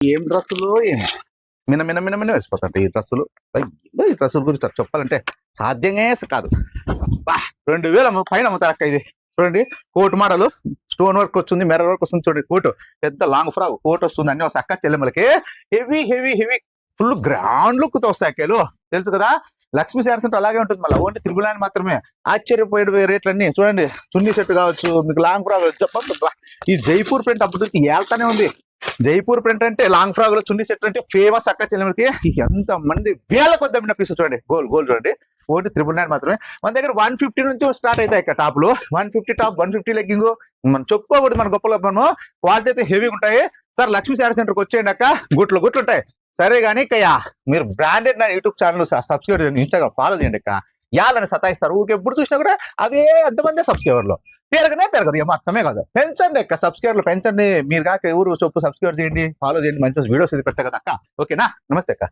ఏం డ్రెస్సులు ఏం మిన మిన మిన మిన వేసిపోతాంట ఈ డ్రెస్సులు. ఏందో ఈ డ్రెస్సుల గురించి అట్లా చెప్పాలంటే సాధ్యంగా కాదు. 2000 పైన అమ్ముతారు అక్క. ఇది చూడండి, కోట్ మోడల్ స్టోన్ వర్క్ వస్తుంది, మిర్రర్ వర్క్ వస్తుంది. చూడండి కోట్, పెద్ద లాంగ్ ఫ్రాక్ కోట్ వస్తుంది. అన్ని వస్తాయి అక్క చెల్లెమ్మలకి. Heavy heavy heavy full grand look తో వస్తాయి అక్కలు. తెలుసు కదా, లక్ష్మీ శారీస్ అంటే అలాగే ఉంటుంది. మళ్ళీ ఓన్లీ తిరుగులాని మాత్రమే ఆశ్చర్యపోయే రేట్లన్నీ. చూడండి, చున్నీ సెట్ కావచ్చు, మీకు లాంగ్ ఫ్రాక్ చెప్పండి. ఈ జైపూర్ ప్రింట్ అప్పటి నుంచి ఏళ్తానే ఉంది. జైపూర్ ప్రింట్ అంటే లాంగ్ ఫ్రాక్ లో చున్నీ సెట్ అంటే ఫేమస్ అక్క చెల్లెమ్మలకి. ఎంత మంది వేల కొద్ది అమ్మిన పీస్. చూడండి గోల్ చూడండి, ఓన్లీ 999 మాత్రమే. మన దగ్గర 150 నుంచి స్టార్ట్ అవుతాయి ఇక్కడ టాప్లు. 150 టాప్, 150 లెగ్గింగ్. మనం చెప్పుకోకూడదు మన గొప్ప మనము. క్వాలిటీ అయితే హెవీగా ఉంటాయి. సార్ లక్ష్మీ శారీ సెంటర్కి వచ్చేయండి అక్క, గుట్లు ఉంటాయి. సరే కానీ కయ్యా, మీరు బ్రాండెడ్ నా యూట్యూబ్ ఛానల్ సబ్స్క్రైబ్ చేయండి, ఇన్స్టాగ్రామ్ ఫాలో చేయండి అక్క. యాలని సతాయిస్తారు ఊరికి. ఎప్పుడు చూసినా కూడా అవే ఎంతమంది సబ్స్క్రైబర్లు పెరగదు. ఏమో అర్థమే కాదు. పెంచండి అక్క, సబ్స్క్రైబర్లు పెంచండి. మీరు కాక ఎవరు చెప్పు సబ్స్క్రైబ్ చేయండి, ఫాలో చేయండి. మంచి వీడియోస్ ఇది పెట్టా కదా అక్క. ఓకేనా? నమస్తే అక్క.